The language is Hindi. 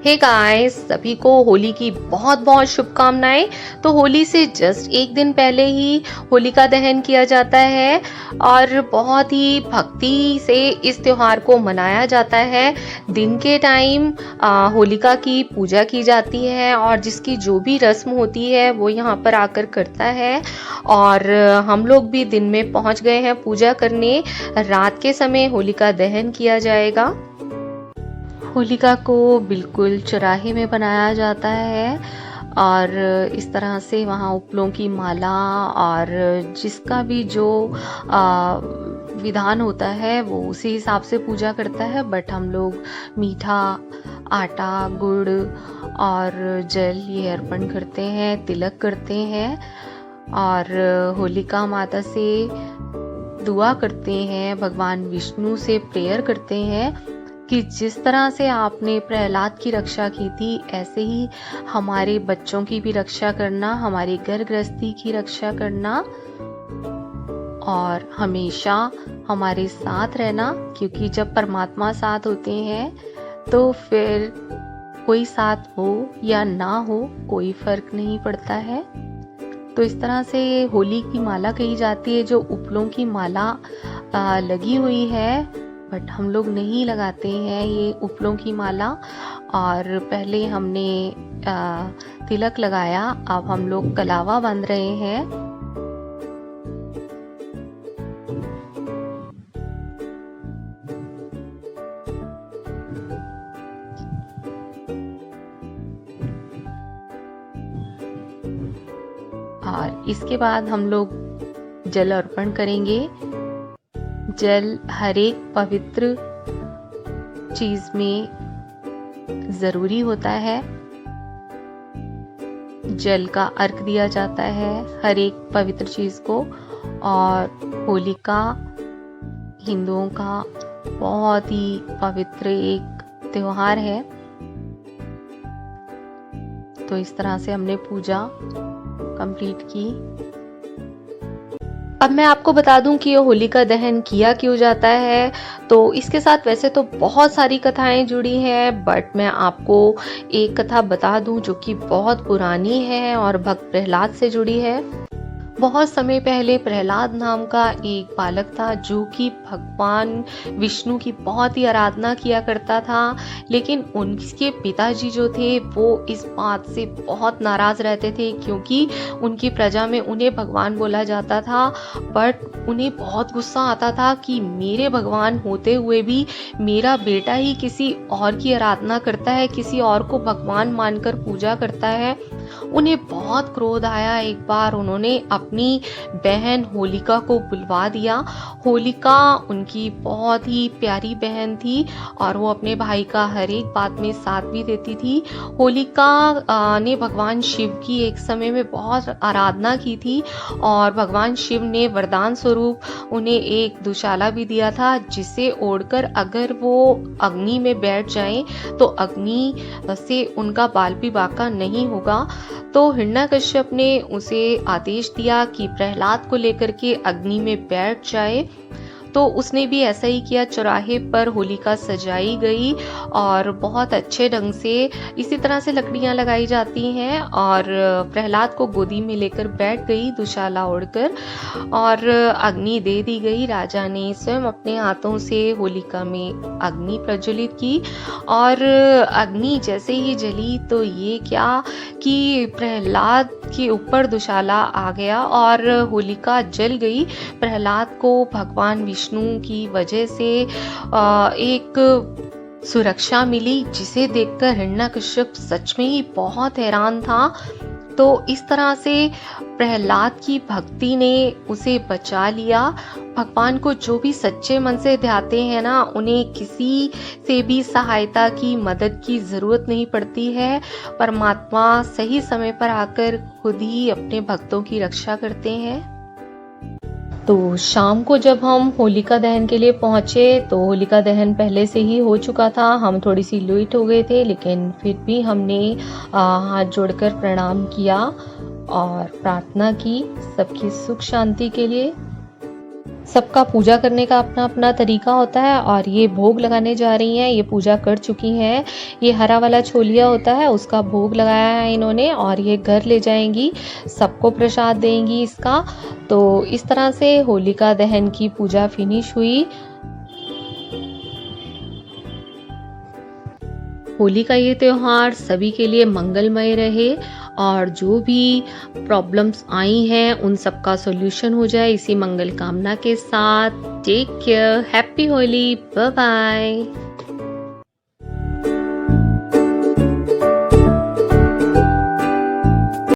हे गाइस, सभी को होली की बहुत बहुत शुभकामनाएं। तो होली से जस्ट एक दिन पहले ही होलिका दहन किया जाता है और बहुत ही भक्ति से इस त्योहार को मनाया जाता है। दिन के टाइम होलिका की पूजा की जाती है और जिसकी जो भी रस्म होती है वो यहाँ पर आकर करता है। और हम लोग भी दिन में पहुँच गए हैं पूजा करने। रात के समय होलिका दहन किया जाएगा। होलिका को बिल्कुल चौराहे में बनाया जाता है और इस तरह से वहाँ उपलों की माला और जिसका भी जो विधान होता है वो उसी हिसाब से पूजा करता है। बट हम लोग मीठा, आटा, गुड़ और जल ये अर्पण करते हैं, तिलक करते हैं और होलिका माता से दुआ करते हैं, भगवान विष्णु से प्रेयर करते हैं कि जिस तरह से आपने प्रहलाद की रक्षा की थी ऐसे ही हमारे बच्चों की भी रक्षा करना, हमारी घर गृहस्थी की रक्षा करना और हमेशा हमारे साथ रहना। क्योंकि जब परमात्मा साथ होते हैं तो फिर कोई साथ हो या ना हो कोई फर्क नहीं पड़ता है। तो इस तरह से होली की माला कही जाती है, जो उपलों की माला लगी हुई है। बट हम लोग नहीं लगाते हैं ये उपलों की माला। और पहले हमने तिलक लगाया, अब हम लोग कलावा बांध रहे हैं। और इसके बाद हम लोग जल अर्पण करेंगे। जल हर एक पवित्र चीज में जरूरी होता है। जल का अर्घ दिया जाता है हर एक पवित्र चीज को। और होलिका हिंदुओं का बहुत ही पवित्र एक त्योहार है। तो इस तरह से हमने पूजा कंप्लीट की। अब मैं आपको बता दूं कि ये होलिका दहन किया क्यों जाता है। तो इसके साथ वैसे तो बहुत सारी कथाएं जुड़ी हैं, बट मैं आपको एक कथा बता दूं जो कि बहुत पुरानी है और भक्त प्रहलाद से जुड़ी है। बहुत समय पहले प्रहलाद नाम का एक बालक था जो कि भगवान विष्णु की बहुत ही आराधना किया करता था। लेकिन उनके पिताजी जो थे वो इस बात से बहुत नाराज रहते थे क्योंकि उनकी प्रजा में उन्हें भगवान बोला जाता था। बट उन्हें बहुत गुस्सा आता था कि मेरे भगवान होते हुए भी मेरा बेटा ही किसी और की आराधना करता है, किसी और को भगवान मानकर पूजा करता है। उन्हें बहुत क्रोध आया। एक बार उन्होंने अपनी बहन होलिका को बुलवा दिया। होलिका उनकी बहुत ही प्यारी बहन थी और वो अपने भाई का हर एक बात में साथ भी देती थी। होलिका ने भगवान शिव की एक समय में बहुत आराधना की थी और भगवान शिव ने वरदान स्वरूप उन्हें एक दुशाला भी दिया था, जिसे ओढ़कर अगर वो अग्नि में बैठ जाएं तो अग्नि से उनका बाल भी बाका नहीं होगा। तो हिरण्यकश्यप ने उसे आदेश दिया कि प्रहलाद को लेकर के अग्नि में बैठ जाए। तो उसने भी ऐसा ही किया। चौराहे पर होलिका सजाई गई और बहुत अच्छे ढंग से इसी तरह से लकड़ियां लगाई जाती हैं और प्रहलाद को गोदी में लेकर बैठ गई दुशाला ओढ़कर और अग्नि दे दी गई। राजा ने स्वयं अपने हाथों से होलिका में अग्नि प्रज्वलित की और अग्नि जैसे ही जली तो ये क्या कि प्रहलाद के ऊपर दुशाला आ गया और होलिका जल गई। प्रहलाद को भगवान विष्णु की वजह से एक सुरक्षा मिली, जिसे देखकर हिरण्यकश्यप सच में ही बहुत हैरान था। तो इस तरह से प्रहलाद की भक्ति ने उसे बचा लिया। भगवान को जो भी सच्चे मन से ध्याते हैं ना, उन्हें किसी से भी सहायता की, मदद की जरूरत नहीं पड़ती है। परमात्मा सही समय पर आकर खुद ही अपने भक्तों की रक्षा करते हैं। तो शाम को जब हम होलिका दहन के लिए पहुंचे तो होलिका दहन पहले से ही हो चुका था। हम थोड़ी सी लेट हो गए थे, लेकिन फिर भी हमने हाथ जोड़कर प्रणाम किया और प्रार्थना की सबकी सुख शांति के लिए। सबका पूजा करने का अपना-अपना तरीका होता है और ये भोग लगाने जा रही हैं, ये पूजा कर चुकी हैं। ये हरा वाला छोलिया होता है, उसका भोग लगाया है इन्होंने और ये घर ले जाएँगी, सबको प्रसाद देंगी इसका। तो इस तरह से होलिका दहन की पूजा फिनिश हुई। होली का ये त्योहार सभी के लिए मंगलमय रहे और जो भी प्रॉब्लम्स आई हैं उन सब का सॉल्यूशन हो जाए इसी मंगल कामना के साथ। Take care, happy Holi, bye bye.